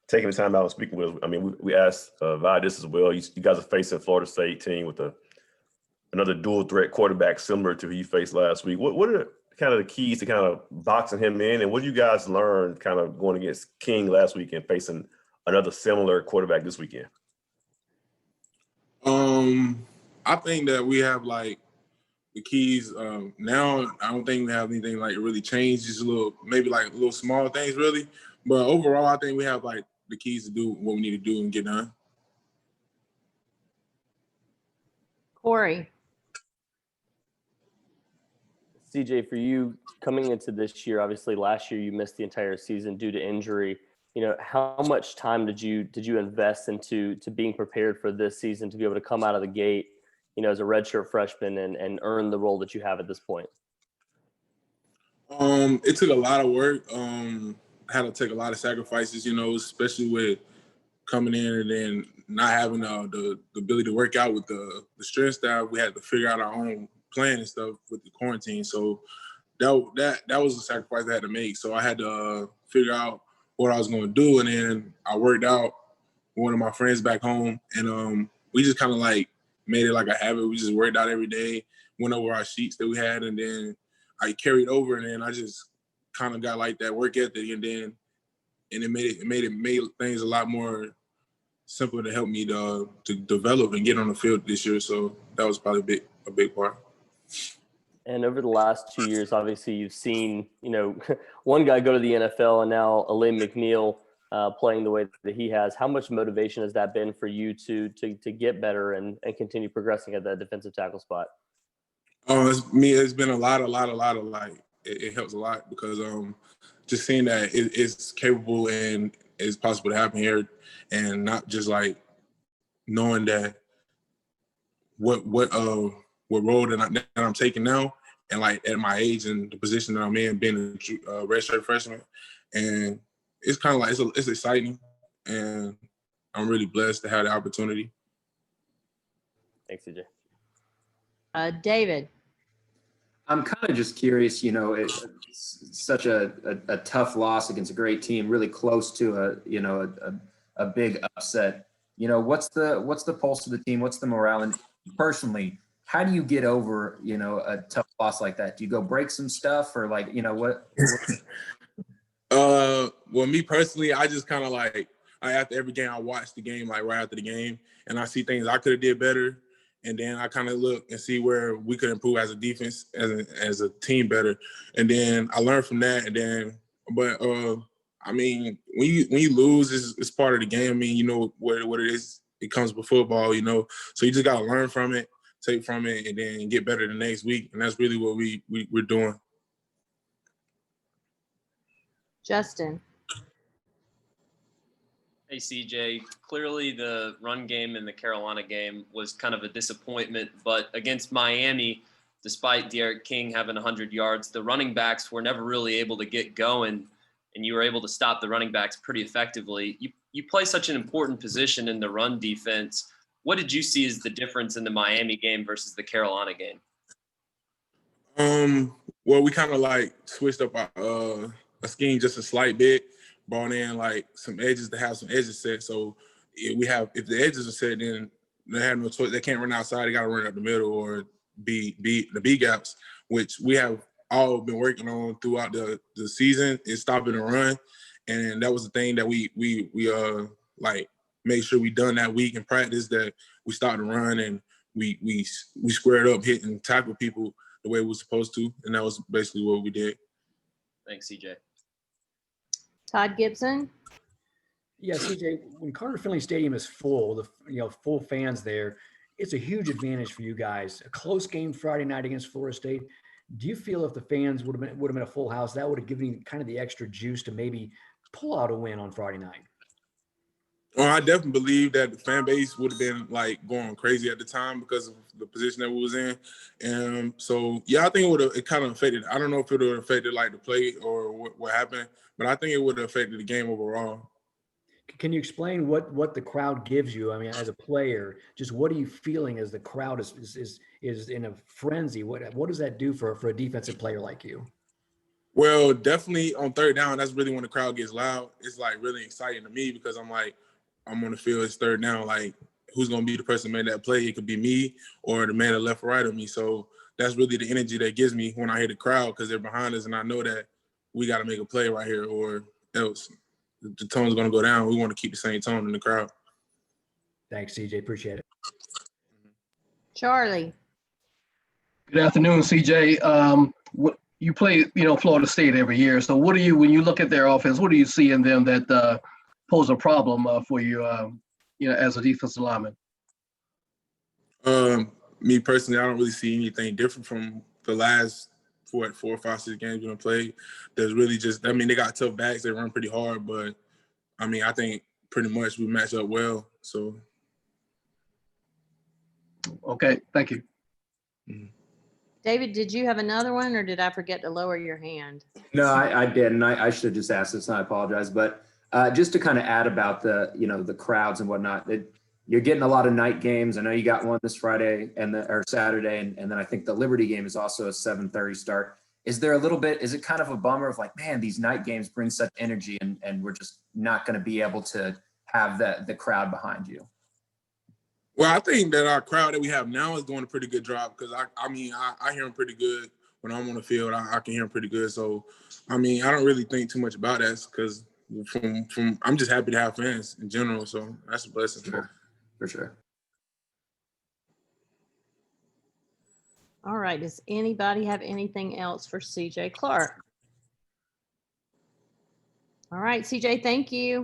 taking the time out and speaking with us. I mean, we asked Vi this as well. You guys are facing a Florida State team with another dual threat quarterback similar to who you faced last week. What are kind of the keys to kind of boxing him in, and what did you guys learn kind of going against King last week and facing another similar quarterback this weekend? I think that we have like the keys. Now I don't think we have anything like really changed, just maybe little small things really. But overall, I think we have like the keys to do what we need to do and get done. Corey. CJ, for you coming into this year, obviously last year you missed the entire season due to injury. How much time did you invest into being prepared for this season to be able to come out of the gate, as a redshirt freshman and earn the role that you have at this point? It took a lot of work. Had to take a lot of sacrifices, especially with coming in and then not having the ability to work out with the strength staff. We had to figure out our own plan and stuff with the quarantine. So that was a sacrifice I had to make. So I had to figure out what I was going to do. And then I worked out with one of my friends back home. And we just kind of like made it like a habit. We just worked out every day, went over our sheets that we had. And then I carried over. And then I just kind of got like that work ethic. And it made things a lot more simpler to help me to develop and get on the field this year. So that was probably a big part. And over the last 2 years, obviously you've seen, one guy go to the NFL and now Aleem McNeil playing the way that he has. How much motivation has that been for you to get better and continue progressing at that defensive tackle spot? It's been a lot of like, it helps a lot because just seeing that it's capable and it's possible to happen here, and not just like knowing that what role that I'm taking now, and like at my age and the position that I'm in, being a redshirt freshman, and it's kind of like it's exciting, and I'm really blessed to have the opportunity. Thanks, CJ. David. I'm kind of just curious. It's such a tough loss against a great team, really close to a big upset. What's the pulse of the team? What's the morale? And personally, how do you get over, a tough loss like that? Do you go break some stuff or like, what? Well, me personally, I just kind of like, after every game, I watch the game, like right after the game, and I see things I could have did better. And then I kind of look and see where we could improve as a defense, as a team better. And then I learn from that. And then, I mean, when you lose, it's part of the game. I mean, you know what it is. It comes with football, So you just got to learn from it, take from it, and then get better the next week. And that's really what we're doing. Justin. Hey, CJ, clearly the run game in the Carolina game was kind of a disappointment, but against Miami, despite Derek King having 100 yards, the running backs were never really able to get going, and you were able to stop the running backs pretty effectively. You play such an important position in the run defense. What did you see as the difference in the Miami game versus the Carolina game? Well, we kind of like switched up our scheme just a slight bit. Brought in like some edges to have some edges set. So if the edges are set, then they have no choice. They can't run outside. They got to run up the middle or be the B gaps, which we have all been working on throughout the season, is stopping the run. And that was the thing that we like made sure we done that week in practice, that we stopped the run and we squared up, hit and tackle people the way we were supposed to. And that was basically what we did. Thanks, CJ. Todd Gibson. Yeah, CJ, when Carter-Finley Stadium is full, full fans there, it's a huge advantage for you guys. A close game Friday night against Florida State. Do you feel if the fans would have been a full house, that would have given you kind of the extra juice to maybe pull out a win on Friday night? Well, I definitely believe that the fan base would have been like going crazy at the time because of the position that we was in. And so, yeah, I think it kind of affected. I don't know if it would have affected like the play or what happened, but I think it would have affected the game overall. Can you explain what the crowd gives you? I mean, as a player, just what are you feeling as the crowd is in a frenzy? What does that do for a defensive player like you? Well, definitely on third down, that's really when the crowd gets loud. It's like really exciting to me because I'm like, I'm on the field, it's third down. Like, who's going to be the person that made that play? It could be me or the man that left or right of me. So that's really the energy that gives me when I hear the crowd because they're behind us and I know that we got to make a play right here or else the tone's going to go down. We want to keep the same tone in the crowd. Thanks, CJ. Appreciate it. Charlie. Good afternoon, CJ. What you play, Florida State every year. So what do you, when you look at their offense, what do you see in them that pose a problem for you, as a defensive lineman? Me personally, I don't really see anything different from the last 4, 5, 6 games we're gonna play. There's really just, I mean, they got tough backs, they run pretty hard, but I mean, I think pretty much we match up well. So. Okay, thank you. David, did you have another one or did I forget to lower your hand? No, I didn't. I should have just asked this, and I apologize. But just to kind of add about the crowds and whatnot, you're getting a lot of night games. I know you got one this Friday or Saturday, and then I think the Liberty game is also a 7:30 start. Is it kind of a bummer of like, man, these night games bring such energy and we're just not going to be able to have the crowd behind you? Well, I think that our crowd that we have now is doing a pretty good job because I hear them pretty good when I'm on the field. I can hear them pretty good. So, I mean, I don't really think too much about that because from I'm just happy to have fans in general. So that's a blessing. Sure. For sure. All right. Does anybody have anything else for CJ Clark? All right, CJ, thank you.